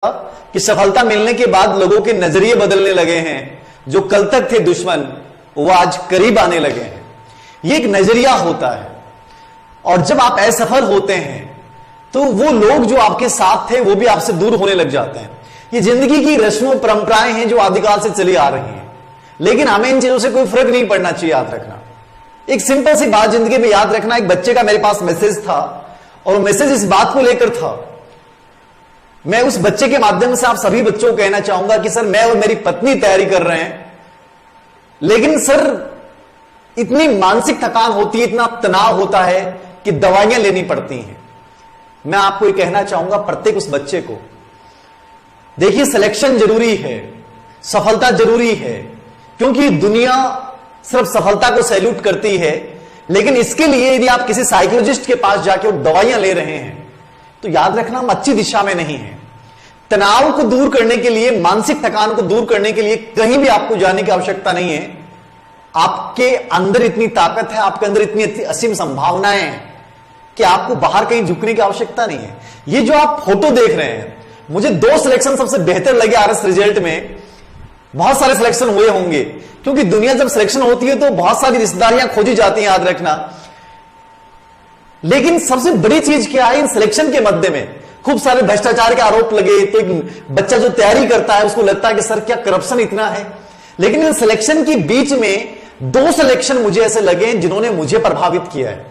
कि सफलता मिलने के बाद लोगों के नजरिए बदलने लगे हैं। जो कल तक थे दुश्मन वो आज करीब आने लगे हैं। ये एक नजरिया होता है। और जब आप असफल होते हैं तो वो लोग जो आपके साथ थे वो भी आपसे दूर होने लग जाते हैं। ये जिंदगी की रस्मों परंपराएं हैं जो आदिकाल से चली आ रही हैं, लेकिन हमें इन चीजों से कोई फर्क नहीं पड़ना चाहिए। याद रखना एक सिंपल सी बात जिंदगी में याद रखना। एक बच्चे का मेरे पास मैसेज था और मैसेज इस बात को लेकर था। मैं उस बच्चे के माध्यम से आप सभी बच्चों को कहना चाहूंगा कि सर मैं और मेरी पत्नी तैयारी कर रहे हैं, लेकिन सर इतनी मानसिक थकान होती है, इतना तनाव होता है कि दवाइयां लेनी पड़ती हैं। मैं आपको ये कहना चाहूंगा प्रत्येक उस बच्चे को, देखिए सिलेक्शन जरूरी है, सफलता जरूरी है, क्योंकि दुनिया सिर्फ सफलता को सैल्यूट करती है। लेकिन इसके लिए यदि आप किसी साइकोलॉजिस्ट के पास जाके दवाइयां ले रहे हैं तो याद रखना हम अच्छी दिशा में नहीं है। तनाव को दूर करने के लिए, मानसिक थकान को दूर करने के लिए कहीं भी आपको जाने की आवश्यकता नहीं है। आपके अंदर इतनी ताकत है, आपके अंदर इतनी असीम संभावनाएं हैं कि आपको बाहर कहीं झुकने की आवश्यकता नहीं है। ये जो आप फोटो देख रहे हैं, मुझे 2 सिलेक्शन सबसे बेहतर लगे आरएस रिजल्ट में। बहुत सारे सिलेक्शन हुए होंगे, क्योंकि दुनिया जब सिलेक्शन होती है तो बहुत सारी रिश्तेदारियां खोजी जाती हैं, याद रखना। लेकिन सबसे बड़ी चीज क्या है, इन सिलेक्शन के मध्य में खूब सारे भ्रष्टाचार के आरोप लगे। तो एक बच्चा जो तैयारी करता है उसको लगता है कि सर क्या करप्शन इतना है। लेकिन इन सिलेक्शन के बीच में 2 सिलेक्शन मुझे ऐसे लगे जिन्होंने मुझे प्रभावित किया है।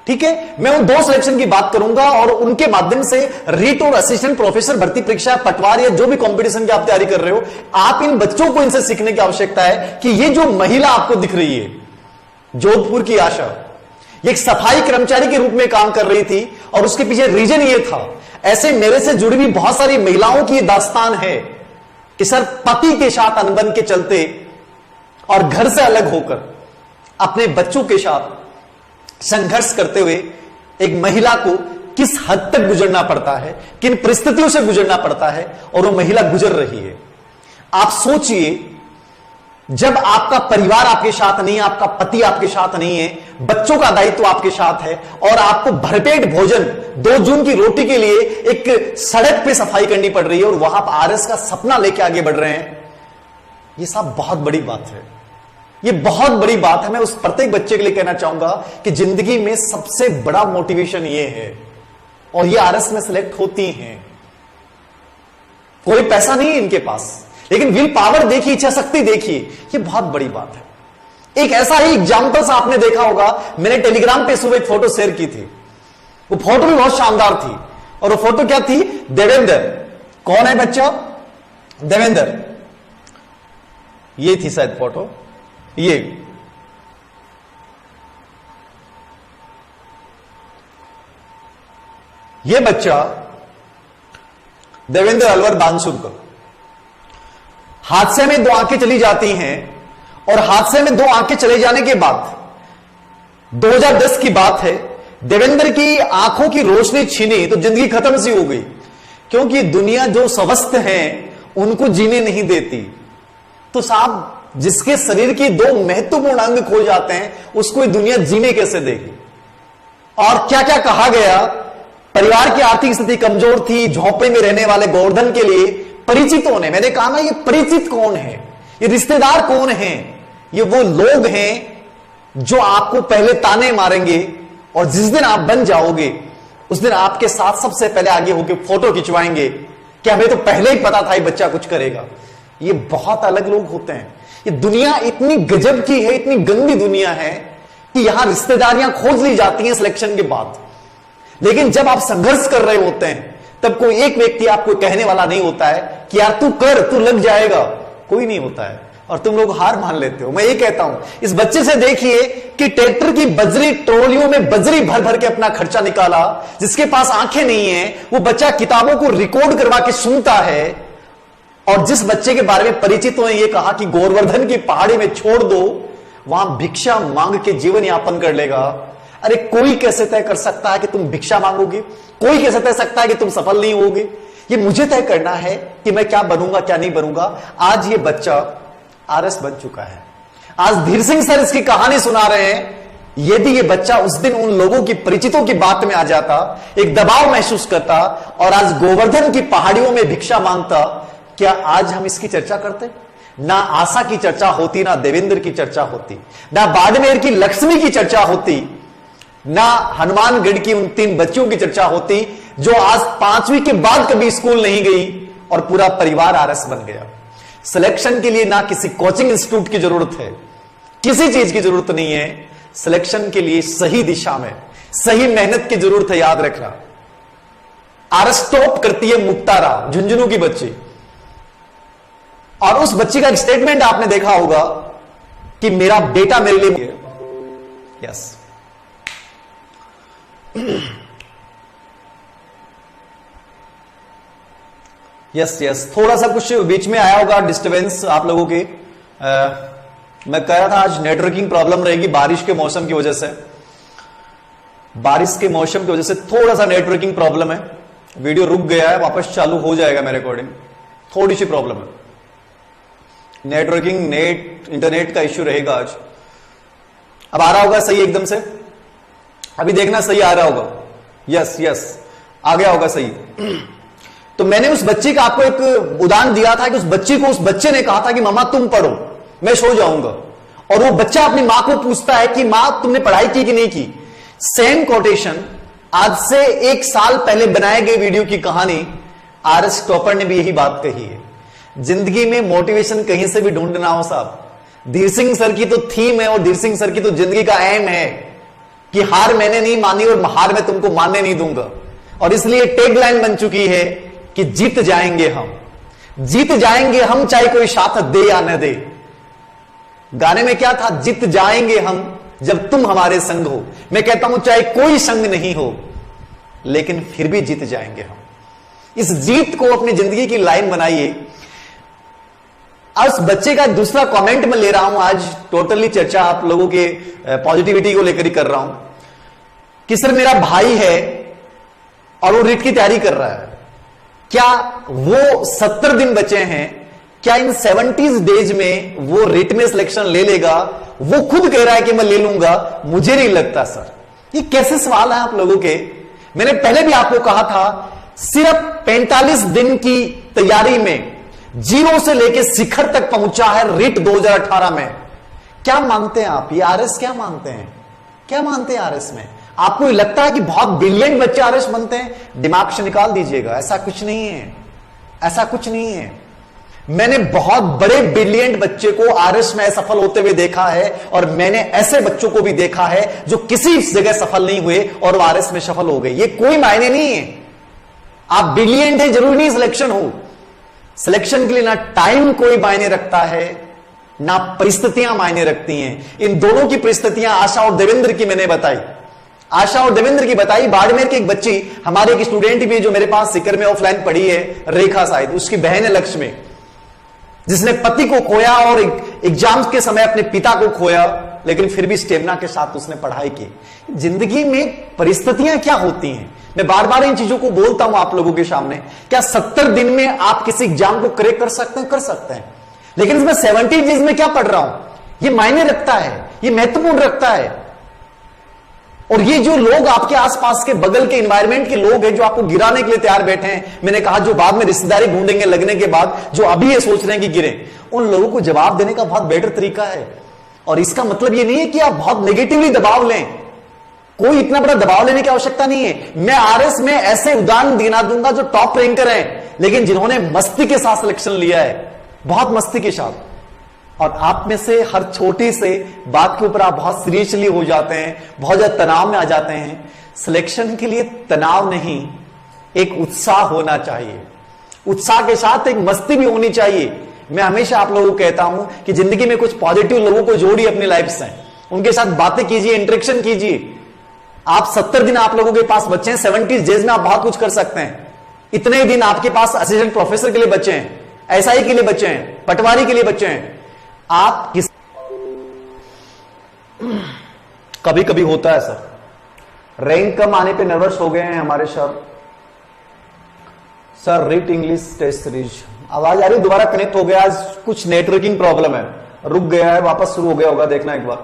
ठीक है, मैं उन 2 सिलेक्शन की बात करूंगा और उनके माध्यम से रीट और असिस्टेंट प्रोफेसर भर्ती परीक्षा, पटवार या जो भी कंपटीशन की आप तैयारी कर रहे हो, आप इन बच्चों को इनसे सीखने की आवश्यकता है कि ये जो महिला आपको दिख रही है, जोधपुर की आशा, ये एक सफाई कर्मचारी के रूप में काम कर रही थी और उसके पीछे रीजन ये था। ऐसे मेरे से जुड़ी हुई बहुत सारी महिलाओं की दास्तान है कि सर पति के साथ अनबन के चलते और घर से अलग होकर अपने बच्चों के साथ संघर्ष करते हुए एक महिला को किस हद तक गुजरना पड़ता है, किन परिस्थितियों से गुजरना पड़ता है, और वो महिला गुजर रही है। आप सोचिए, जब आपका परिवार आपके साथ नहीं है, आपका पति आपके साथ नहीं है, बच्चों का दायित्व आपके साथ है और आपको भरपेट भोजन 2 जून की रोटी के लिए एक सड़क पे सफाई करनी पड़ रही है और वहां पर आरएस का सपना लेके आगे बढ़ रहे हैं, ये सब बहुत बड़ी बात है। ये बहुत बड़ी बात है। मैं उस प्रत्येक बच्चे के लिए कहना चाहूंगा कि जिंदगी में सबसे बड़ा मोटिवेशन ये है, और ये आरएस में सिलेक्ट होती हैं। कोई पैसा नहीं है इनके पास, लेकिन विल पावर देखिए, इच्छा शक्ति देखिए, ये बहुत बड़ी बात है। एक ऐसा ही एग्जाम्पल आपने देखा होगा, मैंने टेलीग्राम पे सुबह एक फोटो शेयर की थी। वो फोटो भी बहुत शानदार थी, और वो फोटो क्या थी? देवेंद्र। कौन है बच्चा? देवेंद्र। ये थी शायद फोटो। ये बच्चा देवेंद्र अलवर बानसुरकर। हादसे में 2 आंखें चली जाती हैं, और हादसे में 2 आंखें चले जाने के बाद 2010 की बात है, देवेंद्र की आंखों की रोशनी छीनी तो जिंदगी खत्म सी हो गई, क्योंकि दुनिया जो स्वस्थ है उनको जीने नहीं देती। तो साहब, जिसके शरीर की 2 महत्वपूर्ण अंग खो जाते हैं उसको दुनिया जीने कैसे देगी? और क्या क्या कहा गया। परिवार की आर्थिक स्थिति कमजोर थी, झोंपड़े में रहने वाले गोवर्धन के लिए परिचितों ने, मैंने कहा ना, ये परिचित कौन है, ये रिश्तेदार कौन है? ये वो लोग हैं जो आपको पहले ताने मारेंगे, और जिस दिन आप बन जाओगे उस दिन आपके साथ सबसे पहले आगे होकर फोटो खिंचवाएंगे कि हमें तो पहले ही पता था ये बच्चा कुछ करेगा। ये बहुत अलग लोग होते हैं। ये दुनिया इतनी गजब की है, इतनी गंदी दुनिया है कि यहां रिश्तेदारियां खोज ली जाती हैं सिलेक्शन के बाद। लेकिन जब आप संघर्ष कर रहे होते हैं तब कोई एक व्यक्ति आपको कहने वाला नहीं होता है कि यार तू कर, तू लग जाएगा। कोई नहीं होता है, और तुम लोग हार मान लेते हो। मैं ये कहता हूं, इस बच्चे से देखिए कि ट्रैक्टर की बजरी ट्रॉलियों में बजरी भर भर के अपना खर्चा निकाला। जिसके पास आंखें नहीं है वो बच्चा किताबों को रिकॉर्ड करवा के सुनता है, और जिस बच्चे के बारे में परिचित हो ये कहा कि गोवर्धन की पहाड़ी में छोड़ दो, वहां भिक्षा मांग के जीवन यापन कर लेगा। अरे कोई कैसे तय कर सकता है कि तुम भिक्षा मांगोगे? कोई कैसे तय सकता है कि तुम सफल नहीं होगे? ये मुझे तय करना है कि मैं क्या बनूंगा, क्या नहीं बनूंगा। आज ये बच्चा आरएस बन चुका है। आज धीर सिंह सर इसकी कहानी सुना रहे हैं यदि ये बच्चा उस दिन उन लोगों की परिचितों की बात में आ जाता, एक दबाव महसूस करता और आज गोवर्धन की पहाड़ियों में भिक्षा मांगता, क्या आज हम इसकी चर्चा करते? ना आशा की चर्चा होती, ना देवेंद्र की चर्चा होती, ना बाड़मेर की लक्ष्मी की चर्चा होती, ना हनुमानगढ़ की उन 3 बच्चियों की चर्चा होती जो आज 5वीं के बाद कभी स्कूल नहीं गई और पूरा परिवार आरएस बन गया। सिलेक्शन के लिए ना किसी कोचिंग इंस्टीट्यूट की जरूरत है, किसी चीज की जरूरत नहीं है। सिलेक्शन के लिए सही दिशा में सही मेहनत की जरूरत है। याद रखना, आरएस टॉप करती है मुक्तारा, झुंझुनू की बच्ची, और उस बच्ची का एक स्टेटमेंट आपने देखा होगा कि मेरा बेटा मेरे लिए यस यस यस थोड़ा सा कुछ बीच में आया होगा डिस्टरबेंस आप लोगों के। मैं कह रहा था आज नेटवर्किंग प्रॉब्लम रहेगी बारिश के मौसम की वजह से। बारिश के मौसम की वजह से थोड़ा सा नेटवर्किंग प्रॉब्लम है। वीडियो रुक गया है, वापस चालू हो जाएगा मेरे अकॉर्डिंग। थोड़ी सी प्रॉब्लम है, नेटवर्किंग इंटरनेट का इश्यू रहेगा आज। अब आ रहा होगा सही एकदम से? अभी देखना सही आ रहा होगा। यस यस आ गया होगा सही। तो मैंने उस बच्ची का आपको एक उदाहरण दिया था कि उस बच्चे ने कहा था कि मम्मा तुम पढ़ो, मैं सो जाऊंगा। और वो बच्चा अपनी मां को पूछता है कि मां तुमने पढ़ाई की कि नहीं की। सेम कोटेशन आज से 1 साल पहले बनाए गए वीडियो की कहानी आरएस टॉपर ने भी यही बात कही है। जिंदगी में मोटिवेशन कहीं से भी ढूंढना हो साहब, धीर सिंह सर की तो थीम है और धीर सिंह सर की तो जिंदगी का एम है कि हार मैंने नहीं मानी और हार मैं तुमको मानने नहीं दूंगा। और इसलिए टैगलाइन बन चुकी है कि जीत जाएंगे हम, जीत जाएंगे हम चाहे कोई साथ दे या न दे। गाने में क्या था? जीत जाएंगे हम जब तुम हमारे संग हो। मैं कहता हूं चाहे कोई संग नहीं हो लेकिन फिर भी जीत जाएंगे हम। इस जीत को अपनी जिंदगी की लाइन बनाइए। उस बच्चे का दूसरा कमेंट मैं ले रहा हूं आज, टोटली चर्चा आप लोगों के पॉजिटिविटी को लेकर ही कर रहा हूं कि सर मेरा भाई है और वो रिट की तैयारी कर रहा है, क्या वो 70 दिन बचे हैं, क्या इन 70 डेज में वो रिट में सिलेक्शन ले लेगा? वो खुद कह रहा है कि मैं ले लूंगा। मुझे नहीं लगता सर। ये कैसे सवाल है आप लोगों के? मैंने पहले भी आपको कहा था सिर्फ 45 दिन की तैयारी में 0 से लेकर शिखर तक पहुंचा है रिट 2018 में। क्या मानते हैं आप? ये आरएस क्या मानते हैं? क्या मानते हैं आरएस में? आपको लगता है कि बहुत ब्रिलियंट बच्चे आरएस बनते हैं? दिमाग से निकाल दीजिएगा, ऐसा कुछ नहीं है, ऐसा कुछ नहीं है। मैंने बहुत बड़े ब्रिलियंट बच्चे को आरएस में सफल होते हुए देखा है और मैंने ऐसे बच्चों को भी देखा है जो किसी जगह सफल नहीं हुए और वो आरएस में सफल हो गए। ये कोई मायने नहीं है। आप ब्रिलियंट है जरूरी नहीं सिलेक्शन हो। सिलेक्शन के लिए ना टाइम कोई मायने रखता है ना परिस्थितियां मायने रखती हैं। इन दोनों की परिस्थितियां आशा और देवेंद्र की मैंने बताई, आशा और देवेंद्र की बताई। बाड़मेर की एक बच्ची हमारे एक स्टूडेंट भी जो मेरे पास सिकर में ऑफलाइन पढ़ी है, रेखा शायद, उसकी बहन है लक्ष्मी, जिसने पति को खोया और एग्जाम्स के समय अपने पिता को खोया, लेकिन फिर भी स्टेमिना के साथ उसने पढ़ाई की। जिंदगी में परिस्थितियां क्या होती हैं, मैं बार बार इन चीजों को बोलता हूं आप लोगों के सामने। क्या 70 दिन में आप किसी एग्जाम को क्रैक कर सकते हैं? कर सकते हैं, लेकिन इसमें 70 डेज में क्या पढ़ रहा हूं ये मायने रखता है, ये महत्वपूर्ण रखता है। और ये जो लोग आपके आसपास के बगल के एनवायरनमेंट के लोग हैं जो आपको गिराने के लिए तैयार बैठे हैं, मैंने कहा जो बाद में रिश्तेदारी ढूंढेंगे लगने के बाद, जो अभी ये सोच रहे हैं कि गिरे, उन लोगों को जवाब देने का बहुत बेटर तरीका है। और इसका मतलब ये नहीं है कि आप बहुत नेगेटिवली दबाव लें, कोई इतना बड़ा दबाव लेने की आवश्यकता नहीं है। मैं आरएस में ऐसे उदाहरण गिना दूंगा जो टॉप रैंकर हैं, लेकिन जिन्होंने मस्ती के साथ सिलेक्शन लिया है, बहुत मस्ती के साथ। और आप में से हर छोटी से बात के ऊपर आप बहुत सीरियसली हो जाते हैं, बहुत ज्यादा तनाव में आ जाते हैं। सिलेक्शन के लिए तनाव नहीं, एक उत्साह होना चाहिए, उत्साह के साथ एक मस्ती भी होनी चाहिए। मैं हमेशा आप लोगों को कहता हूं कि जिंदगी में कुछ पॉजिटिव लोगों को जोड़िए अपनी लाइफ से, उनके साथ बातें कीजिए, इंटरेक्शन कीजिए। आप 70 दिन आप लोगों के पास बचे हैं, 70 डेज में आप बहुत कुछ कर सकते हैं। इतने दिन आपके पास असिस्टेंट प्रोफेसर के लिए बचे हैं, एसआई के लिए बचे हैं, पटवारी के लिए बचे हैं। आप किस कभी कभी होता है सर, रैंक कम आने पे नर्वस हो गए हैं हमारे सर रिट इंग्लिश टेस्ट सीरीज। आवाज आ रही? दोबारा कनेक्ट हो गया, आज कुछ नेटवर्किंग प्रॉब्लम है, रुक गया है, वापस शुरू हो गया होगा, देखना एक बार।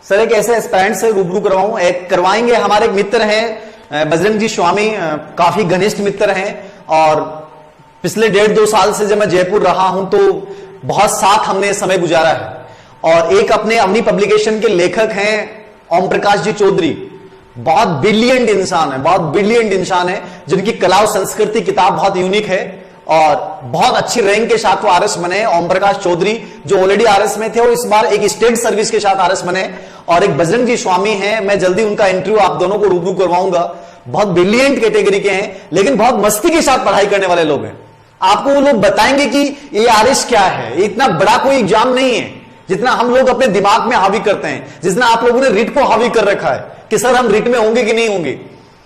सर एक ऐसे एस्पिरेंट से रूबरू करवाएंगे। हमारे एक मित्र हैं बजरंग जी स्वामी, काफी घनिष्ठ मित्र हैं और पिछले 1.5-2 साल से जब मैं जयपुर रहा हूं तो बहुत साथ हमने समय गुजारा है। और एक अपने अवनी पब्लिकेशन के लेखक हैं ओम प्रकाश जी चौधरी, बहुत ब्रिलियंट इंसान है, बहुत ब्रिलियंट इंसान है, जिनकी कला और संस्कृति किताब बहुत यूनिक है और बहुत अच्छी रैंक के साथ वो आरएस बने। ओम प्रकाश चौधरी जो ऑलरेडी आरएस में थे और इस बार एक स्टेट सर्विस के साथ आरएस बने, और एक बजरंग जी स्वामी हैं, मैं जल्दी उनका इंटरव्यू आप दोनों को रूबरू करवाऊंगा। बहुत ब्रिलियंट कैटेगरी के हैं लेकिन बहुत मस्ती के साथ पढ़ाई करने वाले लोग हैं। आपको वो लोग बताएंगे कि ये आरएस क्या है, ये इतना बड़ा कोई एग्जाम नहीं है जितना हम लोग अपने दिमाग में हावी करते हैं, जितना आप लोगों ने रिट को हावी कर रखा है कि सर हम रिट में होंगे कि नहीं होंगे।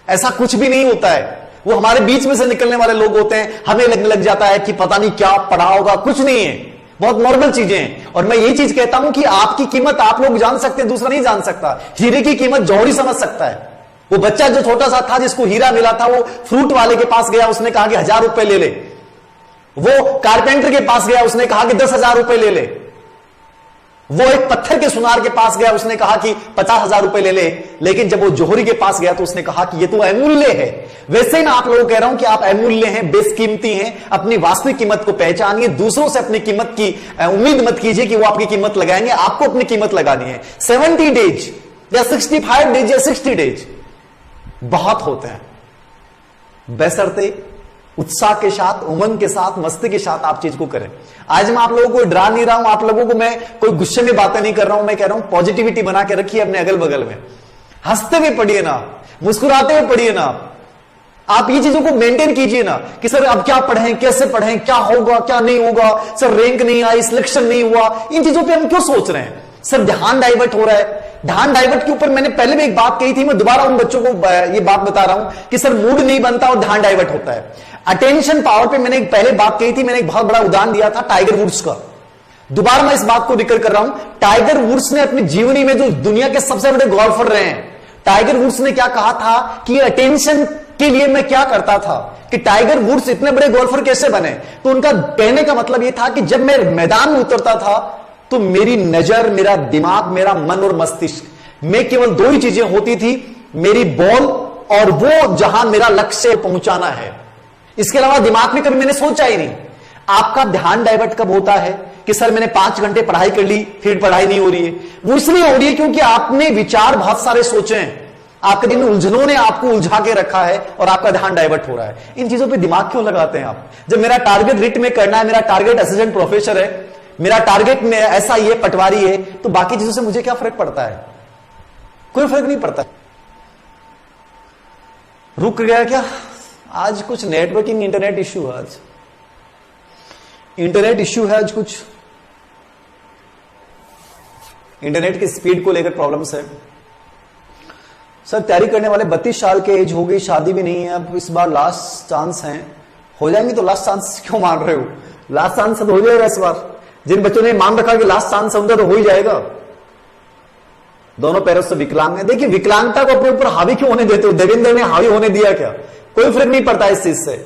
ऐसा कुछ भी नहीं होता है। वो हमारे बीच में से निकलने वाले लोग होते हैं, हमें लगने लग जाता है कि पता नहीं क्या पढ़ा होगा, कुछ नहीं है, बहुत नॉर्मल चीजें हैं। और मैं ये चीज कहता हूं कि आपकी कीमत आप लोग जान सकते हैं, दूसरा नहीं जान सकता। हीरे की कीमत जौहरी समझ सकता है। वो बच्चा जो छोटा सा था जिसको हीरा मिला था, वो फ्रूट वाले के पास गया, उसने कहा कि 1000 रुपए ले ले। वो कारपेंटर के पास गया, उसने कहा कि 10,000 रुपए ले ले। वो एक पत्थर के सुनार के पास गया, उसने कहा कि 50,000 रुपए ले ले। लेकिन जब वो जौहरी के पास गया तो उसने कहा कि ये तो अमूल्य है। वैसे ही मैं आप लोगों को कह रहा हूं कि आप अमूल्य हैं, बेशकीमती हैं। अपनी वास्तविक कीमत को पहचानिए, दूसरों से अपनी कीमत की उम्मीद मत कीजिए कि वो आपकी कीमत लगाएंगे। आपको अपनी कीमत लगानी है। 70 डेज या 65 डेज या 60 डेज बहुत होते हैं, बशर्ते उत्साह के साथ, उमंग के साथ, मस्ती के साथ आप चीज को करें। आज मैं आप लोगों को डरा नहीं रहा हूं, आप लोगों को मैं कोई गुस्से में बातें नहीं कर रहा हूं। मैं कह रहा हूं पॉजिटिविटी बना के रखिए अपने अगल बगल में, हंसते हुए पढ़िए ना, मुस्कुराते हुए पढ़िए ना। आप ये चीजों को मेंटेन कीजिए ना कि सर अब क्या पढ़ें, कैसे पढ़ें, क्या होगा क्या नहीं होगा, सर रैंक नहीं आई, सिलेक्शन नहीं हुआ। इन चीजों पर हम क्यों सोच रहे हैं? सर ध्यान डाइवर्ट हो रहा है। ध्यान डाइवर्ट के ऊपर मैंने पहले भी एक बात कही थी, मैं दोबारा उन बच्चों को ये बात बता रहा हूं कि सर मूड नहीं बनता और ध्यान डाइवर्ट होता है। अटेंशन पावर पे मैंने पहले बात कही थी, मैंने एक बहुत बड़ा उदाहरण दिया था टाइगर वुड्स का। दोबारा मैं इस बात को जिक्र कर रहा हूं। टाइगर वुड्स ने अपनी जीवनी में जो दुनिया के सबसे बड़े गोल्फर रहे हैं, टाइगर वुड्स ने क्या कहा था कि अटेंशन के लिए मैं क्या करता था, कि टाइगर वुड्स इतने बड़े गोल्फर कैसे बने। तो उनका कहने का मतलब यह था कि जब मैं मैदान में उतरता था तो मेरी नजर, मेरा दिमाग, मेरा मन और मस्तिष्क में केवल 2 ही चीजें होती थी, मेरी बॉल और वो जहां मेरा लक्ष्य पहुंचाना है। इसके अलावा दिमाग में कभी मैंने सोचा ही नहीं। आपका ध्यान डाइवर्ट कब होता है कि सर मैंने 5 घंटे पढ़ाई कर ली फिर पढ़ाई नहीं हो रही है? वो इसलिए हो रही है क्योंकि आपने विचार बहुत सारे सोचे हैं, आपके दिन उलझनों ने आपको उलझा के रखा है और आपका ध्यान डाइवर्ट हो रहा है। इन चीजों पे दिमाग क्यों लगाते हैं आप? जब मेरा टारगेट रिट में करना है, मेरा टारगेट असिस्टेंट प्रोफेसर है, मेरा टारगेट में ऐसा ये पटवारी है, तो बाकी चीजों से मुझे क्या फर्क पड़ता है? कोई फर्क नहीं पड़ता। रुक गया क्या? आज कुछ नेटवर्किंग इंटरनेट इश्यू है, आज इंटरनेट इश्यू है, आज कुछ इंटरनेट की स्पीड को लेकर प्रॉब्लम्स है। सर तैयारी करने वाले 32 साल के एज हो गई, शादी भी नहीं है, अब इस बार लास्ट चांस है, हो जाएंगी। तो लास्ट चांस क्यों मान रहे हो? लास्ट चांस तो हो जाएगा इस बार। जिन बच्चों ने मान रखा कि लास्ट चांस होगा तो हो ही जाएगा। दोनों पैरों से विकलांग है। देखिए विकलांगता को अपने ऊपर हावी क्यों होने देते हो? देवेंद्र ने हावी होने दिया क्या? कोई फर्क नहीं पड़ता इस चीज से,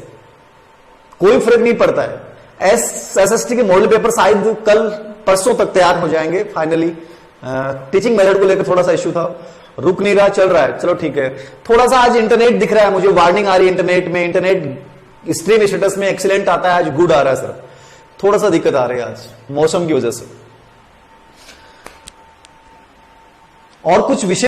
कोई फर्क नहीं पड़ता है। एसएसटी के मॉडल पेपर शायद कल परसों तक तैयार हो जाएंगे फाइनली। टीचिंग मेथड को लेकर थोड़ा सा इश्यू था, रुक नहीं रहा, चल रहा है, चलो ठीक है। थोड़ा सा आज इंटरनेट दिख रहा है मुझे, वार्निंग आ रही है इंटरनेट में, इंटरनेट स्ट्रीम स्टेटस में एक्सीलेंट आता है, आज गुड आ रहा है सर। थोड़ा सा दिक्कत आ रही है आज मौसम की वजह से। और कुछ विषय